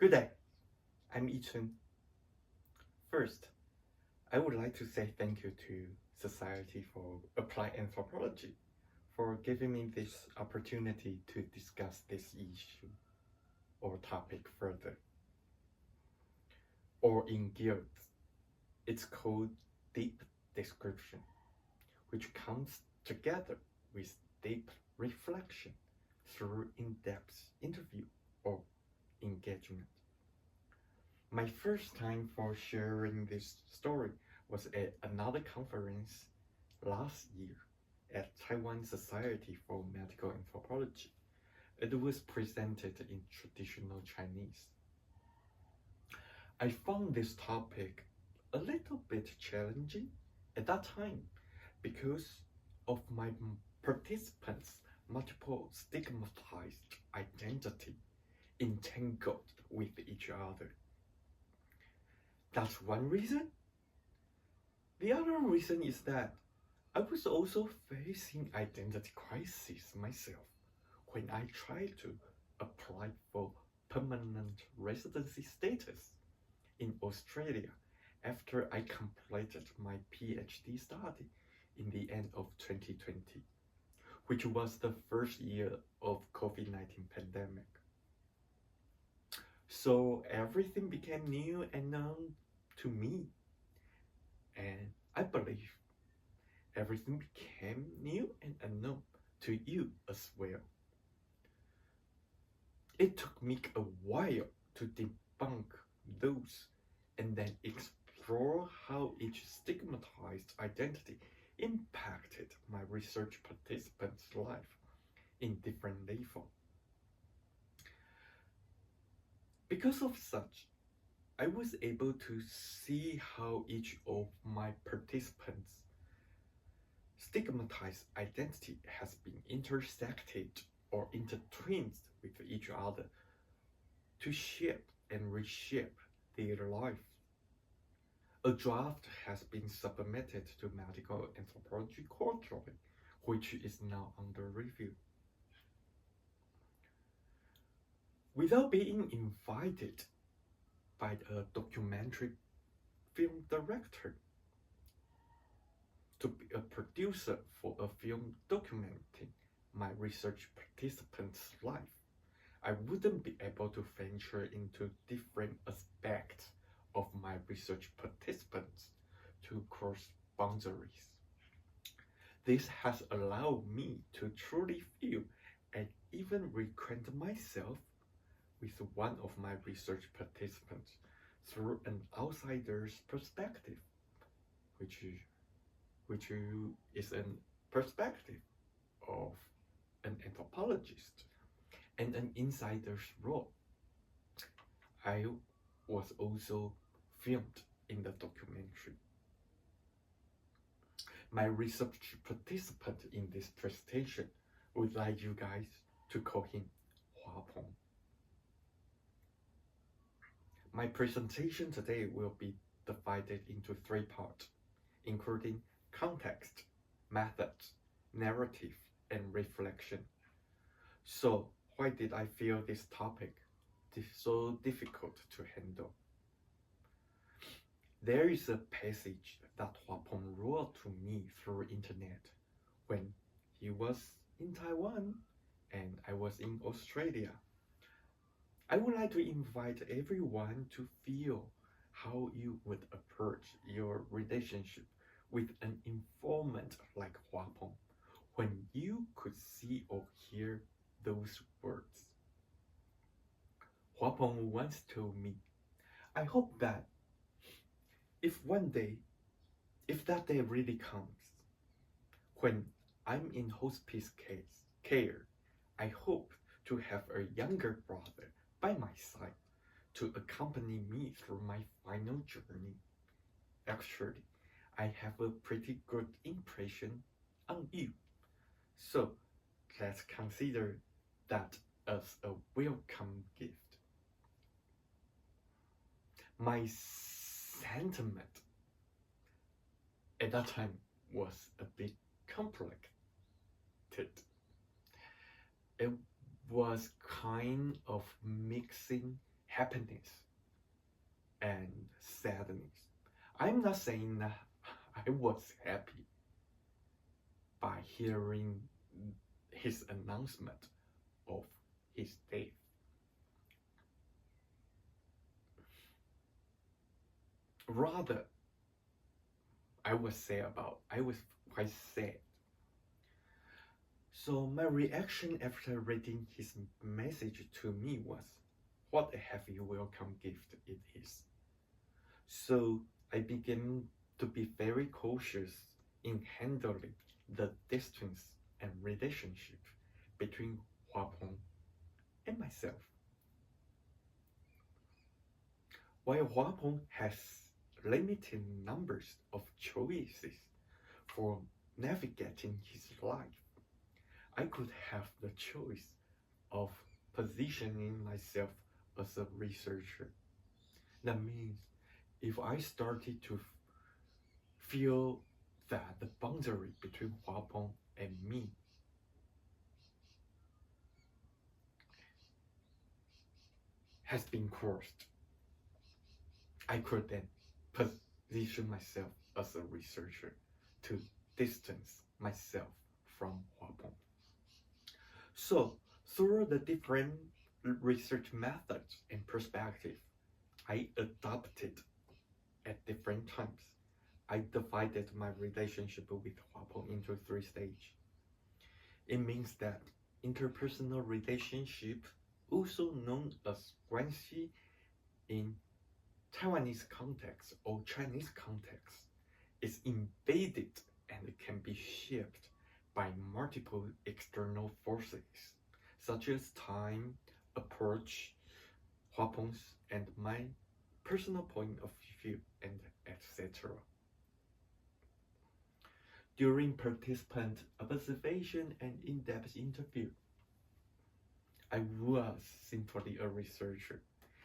Good day, I'm YI-TSUN. First, I would like to say thank you to Society for Applied Anthropology for giving me this opportunity to discuss this issue or topic further. Or in guilds, it's called deep description, which comes together with deep reflection through in-depth interview or engagement. My first time for sharing this story was at another conference last year at Taiwan Society for Medical Anthropology. It was presented in traditional Chinese. I found this topic a little bit challenging at that time because of my participants' multiple stigmatized identity entangled with each other. That's one reason. The other reason is that I was also facing identity crisis myself when I tried to apply for permanent residency status in Australia after I completed my PhD study in the end of 2020, which was the first year of COVID-19 pandemic. So everything became new and known to me, and I believe everything became new and unknown to you as well. It took me a while to debunk those and then explore how each stigmatized identity impacted my research participants' life in different levels. Because of such, I was able to see how each of my participants' stigmatized identity has been intersected or intertwined with each other to shape and reshape their life. A draft has been submitted to Medical Anthropology Quarterly, which is now under review. Without being invited by a documentary film director to be a producer for a film documenting my research participants' life, I wouldn't be able to venture into different aspects of my research participants to cross boundaries. This has allowed me to truly feel and even reacquaint myself with one of my research participants through an outsider's perspective, which is a perspective of an anthropologist and an insider's role. I was also filmed in the documentary. My research participant in this presentation would like you guys to call him Hua Peng. My presentation today will be divided into 3 parts, including context, methods, narrative, and reflection. So, why did I feel this topic so difficult to handle? There is a passage that Hua Peng wrote to me through internet when he was in Taiwan and I was in Australia. I would like to invite everyone to feel how you would approach your relationship with an informant like Hua Peng when you could see or hear those words. Hua Peng once told me, I hope that if that day really comes, when I'm in hospice care, I hope to have a younger brother by my side to accompany me through my final journey. Actually, I have a pretty good impression on you. So let's consider that as a welcome gift. My sentiment at that time was a bit complicated. It was kind of mixing happiness and sadness. I'm not saying that I was happy by hearing his announcement of his death. Rather, I was quite sad. So my reaction after reading his message to me was, what a heavy welcome gift it is. So I began to be very cautious in handling the distance and relationship between Huapeng and myself. While Huapeng has limited numbers of choices for navigating his life, I could have the choice of positioning myself as a researcher. That means if I started to feel that the boundary between Huapeng and me has been crossed, I could then position myself as a researcher to distance myself from Huapeng. So, through the different research methods and perspectives I adopted at different times, I divided my relationship with Huapeng into 3 stages. It means that interpersonal relationship, also known as guanxi in Taiwanese context or Chinese context, is embedded and can be shaped by multiple external forces, such as time, approach, Huapeng's and my personal point of view, and etc. During participant observation and in-depth interview, I was simply a researcher,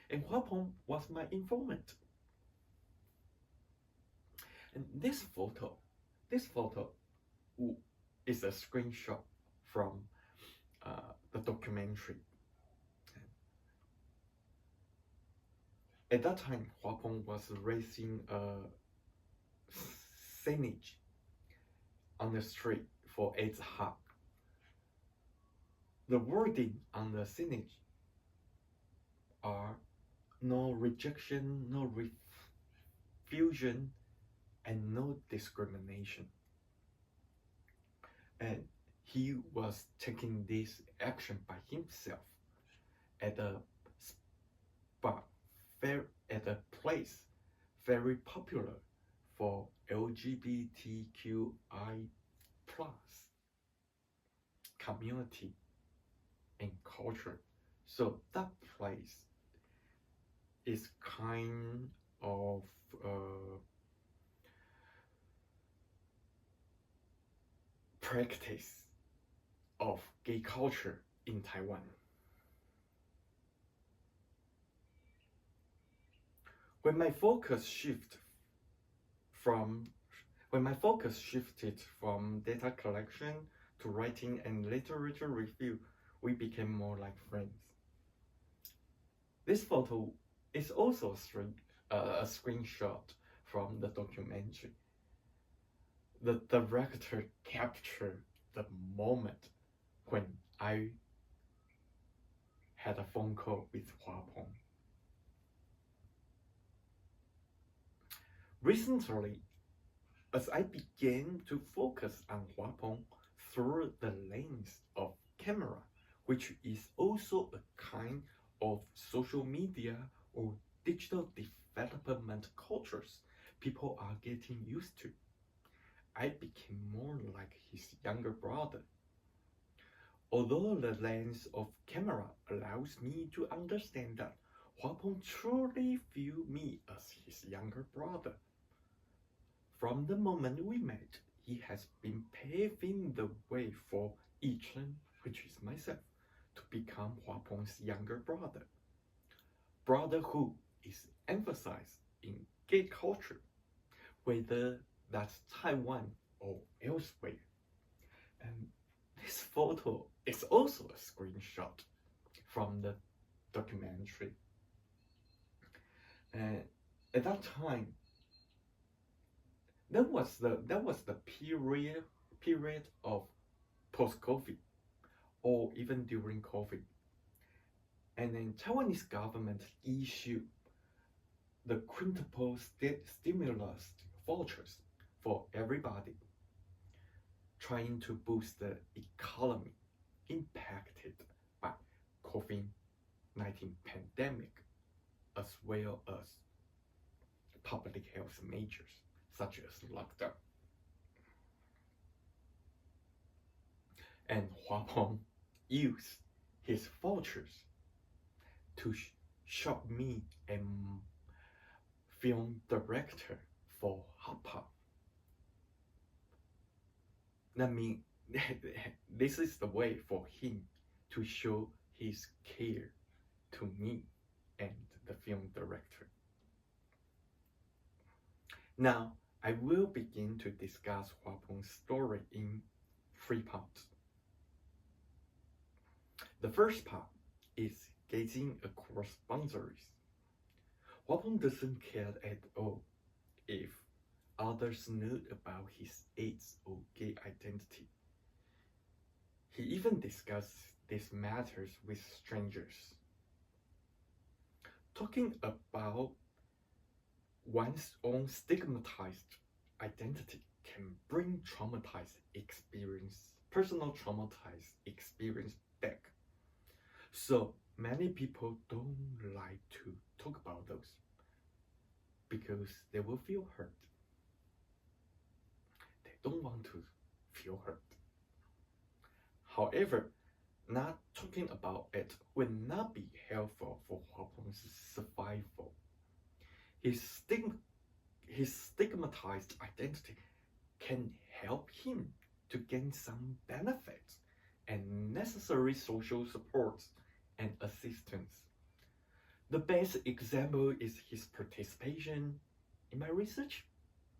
and Huapeng was my informant. And this photo is a screenshot from the documentary. At that time, Huapeng was raising a signage on the street for AIDS hug. The wording on the signage are no rejection, no refusion, and no discrimination. And he was taking this action by himself at a spot, at a place very popular for LGBTQI plus community and culture. So that place is kind of practice of gay culture in Taiwan. When my focus shifted from data collection to writing and literature review, we became more like friends. This photo is also a screenshot from the documentary. The director captured the moment when I had a phone call with Huapeng. Recently, as I began to focus on Huapeng through the lens of camera, which is also a kind of social media or digital development cultures people are getting used to, I became more like his younger brother. Although the lens of camera allows me to understand that Huapeng truly viewed me as his younger brother, from the moment we met, he has been paving the way for YI-TSUN, which is myself, to become Huapeng's younger brother. Brotherhood is emphasized in gay culture, whether that's Taiwan or elsewhere. And this photo is also a screenshot from the documentary. And at that time, that was the period of post-COVID or even during COVID. And then Taiwanese government issued the quintuple stimulus vouchers for everybody, trying to boost the economy impacted by COVID-19 pandemic, as well as public health measures such as lockdown. And Huapeng used his vouchers to shop me a film director for Hapa. That means this is the way for him to show his care to me and the film director. Now, I will begin to discuss Huapeng's story in 3 parts. The first part is gazing across boundaries. Huapeng doesn't care at all if others knew about his AIDS or gay identity. He even discussed these matters with strangers. Talking about one's own stigmatized identity can bring personal traumatized experience back. So many people don't like to talk about those because they will feel hurt. They don't want to feel hurt. However, not talking about it will not be helpful for Huapeng's survival. His stigmatized identity can help him to gain some benefits and necessary social support and assistance. The best example is his participation in my research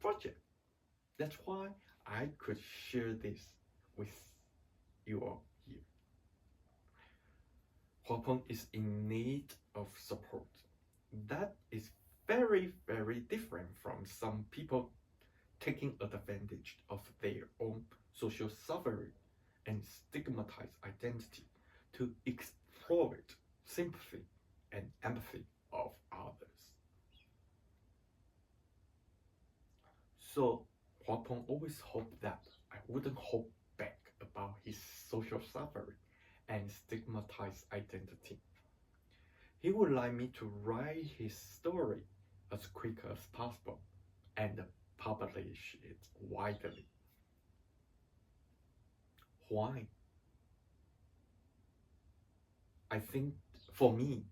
project. That's why I could share this with you all here. Huapeng is in need of support. That is very, very different from some people taking advantage of their own social suffering and stigmatized identity to exploit sympathy and empathy of others. So Huapeng always hoped that I wouldn't hold back about his social suffering and stigmatized identity. He would like me to write his story as quick as possible and publish it widely. Why? I think for me,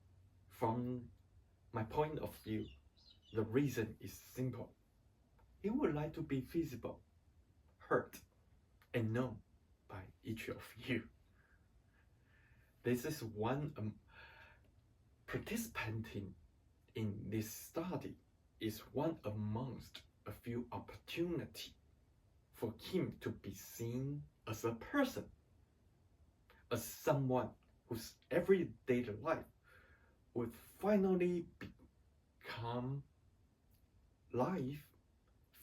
from my point of view, the reason is simple. He would like to be visible, heard, and known by each of you. This is one participating in this study is one amongst a few opportunities for him to be seen as a person, as someone whose everyday life would finally become life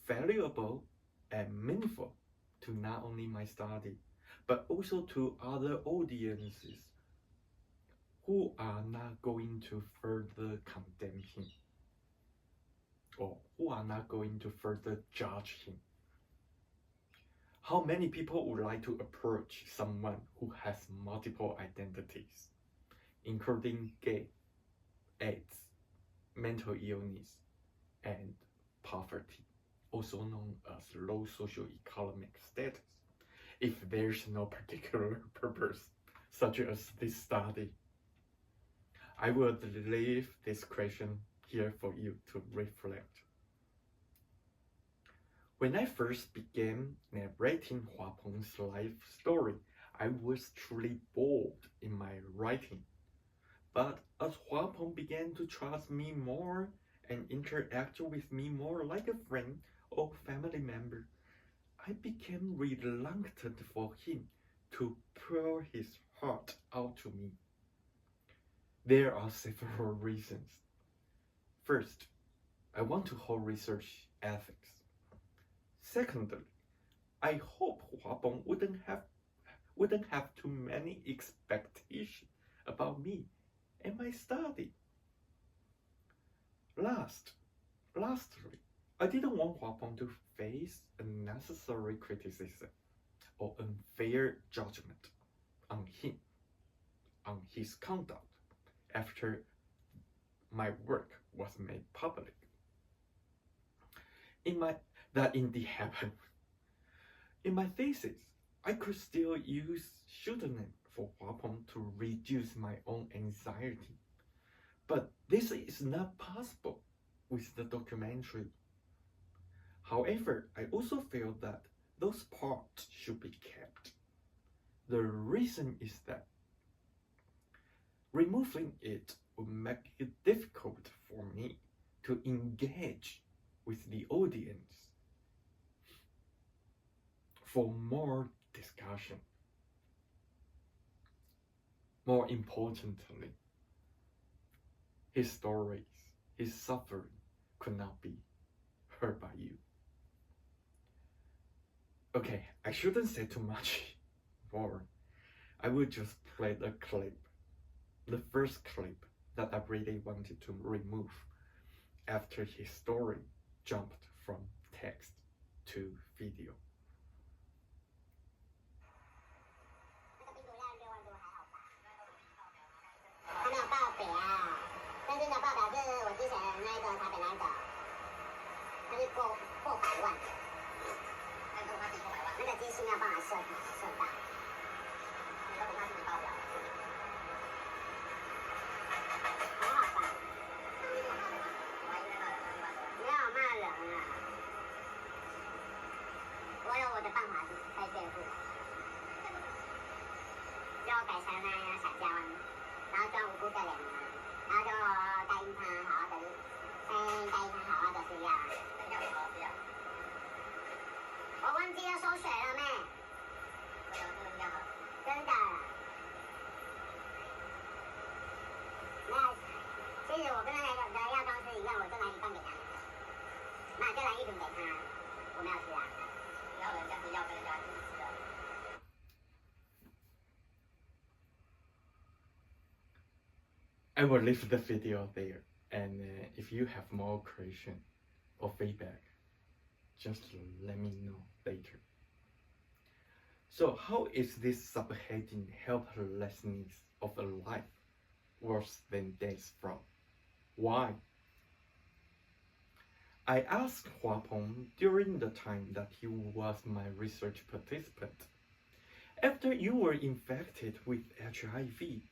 valuable and meaningful to not only my study, but also to other audiences who are not going to further condemn him or who are not going to further judge him. How many people would like to approach someone who has multiple identities, including gay, AIDS, mental illness, and poverty, also known as low socioeconomic status, if there's no particular purpose, such as this study? I will leave this question here for you to reflect. When I first began narrating Huapeng's life story, I was truly bored in my writing. But as Huapeng began to trust me more and interact with me more like a friend or family member, I became reluctant for him to pour his heart out to me. There are several reasons. First, I want to hold research ethics. Secondly, I hope Huabong wouldn't have too many expectations about me and my study. Lastly, I didn't want Huabong to face unnecessary criticism or unfair judgment on his conduct after my work was made public. That indeed happened. In my thesis, I could still use pseudonym for Huapeng to reduce my own anxiety. But this is not possible with the documentary. However, I also feel that those parts should be kept. The reason is that removing it would make it difficult for me to engage with the audience for more discussion. More importantly, his stories, his suffering could not be heard by you. Okay, I shouldn't say too much more. I will just play the clip, the first clip that I really wanted to remove after his story jumped from text to video. 还没有报北啊，真正的报表是我之前那个台北那个，它是过百万，那个机器没有办法设到，你都不怕自己报表？还好吧，没有骂人啊，我有我的办法可以对付，就改成那样撒娇。 然后装无辜的脸嘛，然后就答应他好好的，答应他好好的吃药。要好好吃药。我忘记要收水了妹。我想这个比较好。真的。那其实我跟那个药妆师一样，我就拿一半给他，那就拿一瓶给他，我没有吃啊。然后人家是药跟人家一起吃的。 I will leave the video there, and if you have more question or feedback, just let me know later. So how is this subheading helplessness of a life worse than death from? Why? I asked Huapeng during the time that he was my research participant. After you were infected with HIV,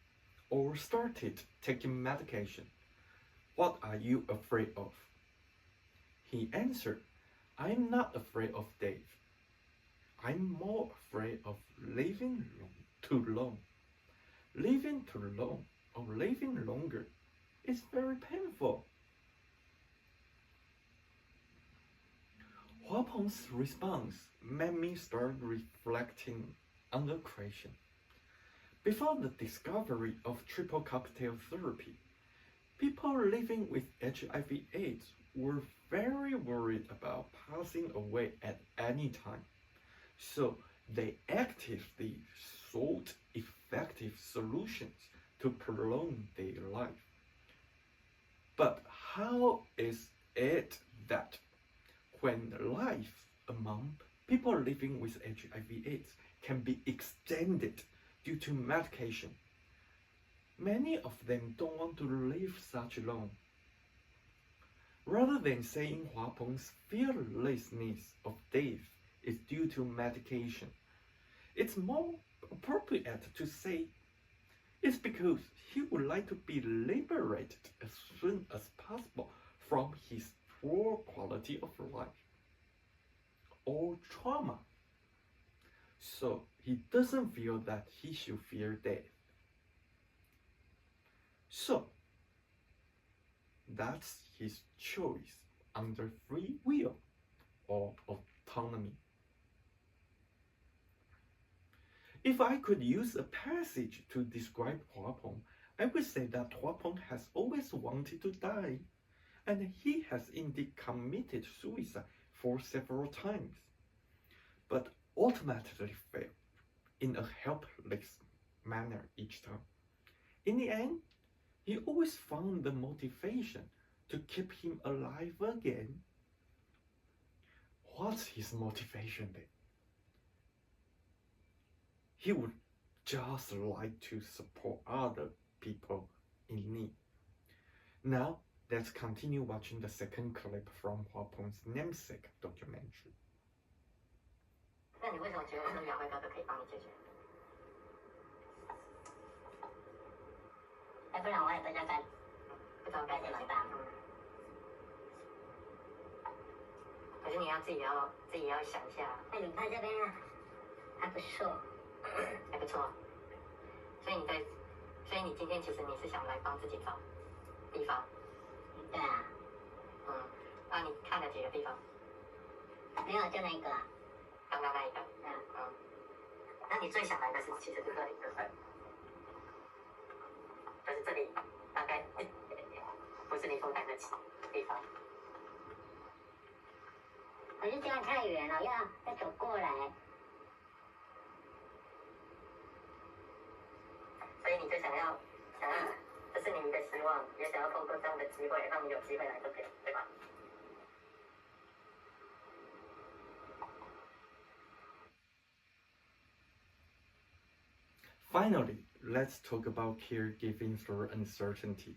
or started taking medication, what are you afraid of? He answered, I'm not afraid of death. I'm more afraid of living too long. Living too long or living longer is very painful. Huapeng's response made me start reflecting on the question. Before the discovery of triple cocktail therapy, people living with HIV/AIDS were very worried about passing away at any time, so they actively sought effective solutions to prolong their life. But how is it that when life among people living with HIV/AIDS can be extended due to medication, many of them don't want to live such long? Rather than saying Huapeng's fearlessness of death is due to medication, it's more appropriate to say it's because he would like to be liberated as soon as possible from his poor quality of life or trauma. So he doesn't feel that he should fear death. So that's his choice under free will or autonomy. If I could use a passage to describe Huapeng, I would say that Huapeng has always wanted to die. and he has indeed committed suicide for several times, but ultimately failed in a helpless manner each time. In the end, he always found the motivation to keep him alive again. What's his motivation then? He would just like to support other people in need. Now, let's continue watching the second clip from Huapeng's namesake documentary. 那你为什么觉得说杨辉哥哥可以帮你解决？要不然我也不知道该怎么办。可是你要自己要想一下。那你看这边还不错，还不错。所以你今天其实你是想来帮自己找地方。对啊。那你看了几个地方？没有，就那个。刚刚那一个。那你最想来的是其实是这里，对不对？就是这里大概不是你负担得起的地方。可是这样太远了，要走过来。所以你就想要，这是你的希望，也想要透过这样的机会，让你有机会来这边，对吧？ Finally, let's talk about caregiving through uncertainty.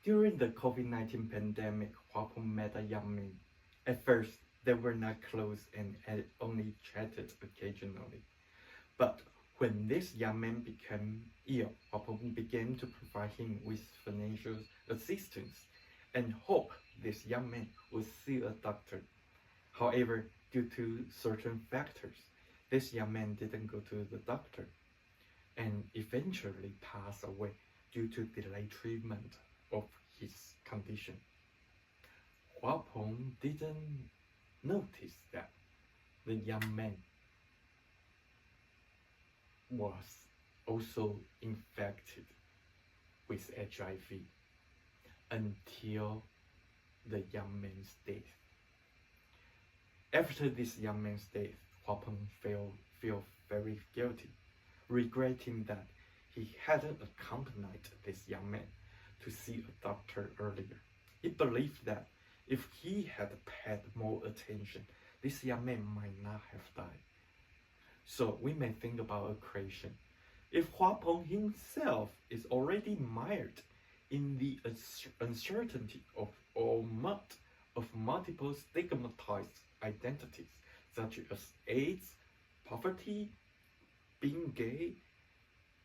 During the COVID-19 pandemic, Huapeng met a young man. At first, they were not close and had only chatted occasionally. But when this young man became ill, Huapeng began to provide him with financial assistance and hoped this young man would see a doctor. However, due to certain factors, this young man didn't go to the doctor and eventually passed away due to delayed treatment of his condition. Huapeng didn't notice that the young man was also infected with HIV until the young man's death. After this young man's death, Huapeng felt very guilty, regretting that he hadn't accompanied this young man to see a doctor earlier. He believed that if he had paid more attention, this young man might not have died. So we may think about a question. If Huapeng himself is already mired in the uncertainty of multiple stigmatized identities, such as AIDS, poverty, being gay,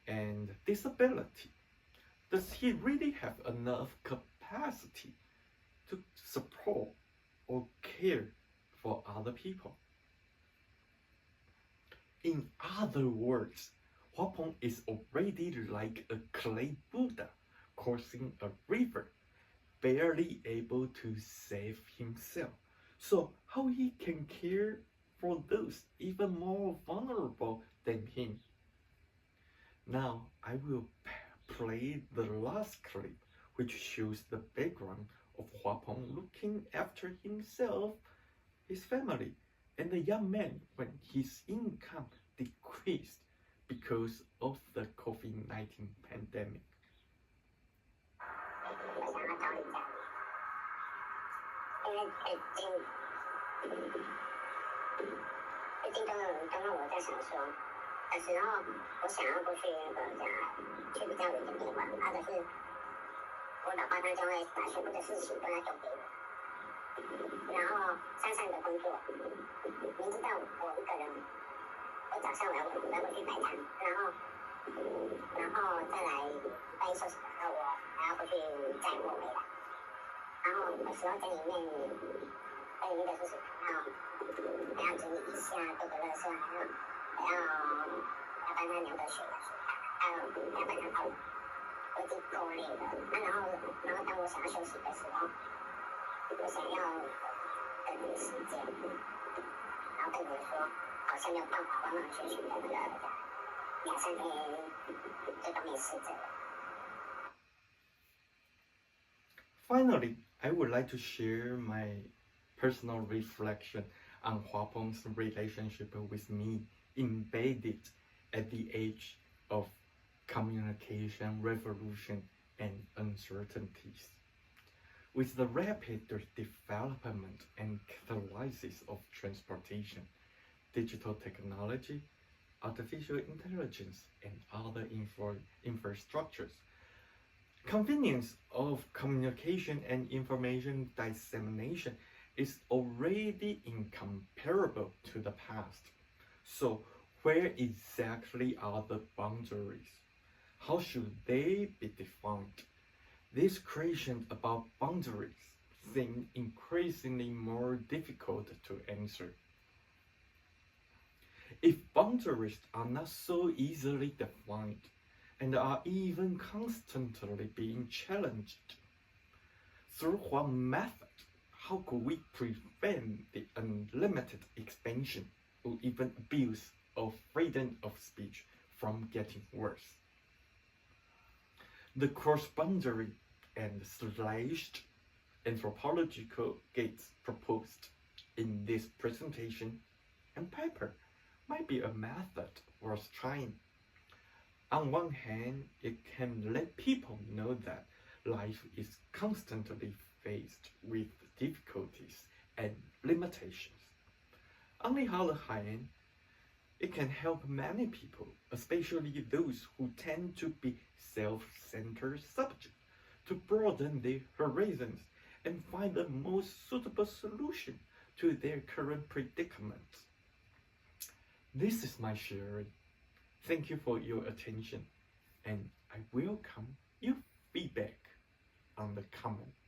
and disability, does he really have enough capacity to support or care for other people? In other words, Huapeng is already like a clay Buddha crossing a river, barely able to save himself. So how he can care for those even more vulnerable than him? Now I will play the last clip, which shows the background of Huapeng looking after himself, his family, and the young man when his income decreased because of the COVID-19 pandemic. 最近刚刚我在想说的时候，我想要过去那个去比较远的地方，就是我老爸他就会把全部的事情都要交给我，然后山上的工作，明知道我一个人，我早上我要过去摆摊，然后再来拜一休息的时候，我还要过去载货回来，然后有时候在里面的事情，还要整理一下，丢个垃圾，还要帮他量个血压，还要帮他泡澡，我已经够累了。然后当我想要休息的时候，我想要等时间，然后对我说好像没有办法完完全全的2-3天就都没事这样。Finally, I would like to share my personal reflection on Huapeng's relationship with me embedded at the age of communication revolution and uncertainties. With the rapid development and catalysis of transportation, digital technology, artificial intelligence, and other infrastructures, convenience of communication and information dissemination is already incomparable to the past. So where exactly are the boundaries? How should they be defined? These questions about boundaries seem increasingly more difficult to answer. If boundaries are not so easily defined and are even constantly being challenged, through what method, how could we prevent the unlimited expansion or even abuse of freedom of speech from getting worse? The cross-boundary and slashed anthropological gates proposed in this presentation and paper might be a method worth trying. On one hand, it can let people know that life is constantly faced with difficulties and limitations. On the other hand, it can help many people, especially those who tend to be self-centered subjects, to broaden their horizons and find the most suitable solution to their current predicament. This is my sharing. Thank you for your attention, and I welcome your feedback on the comment.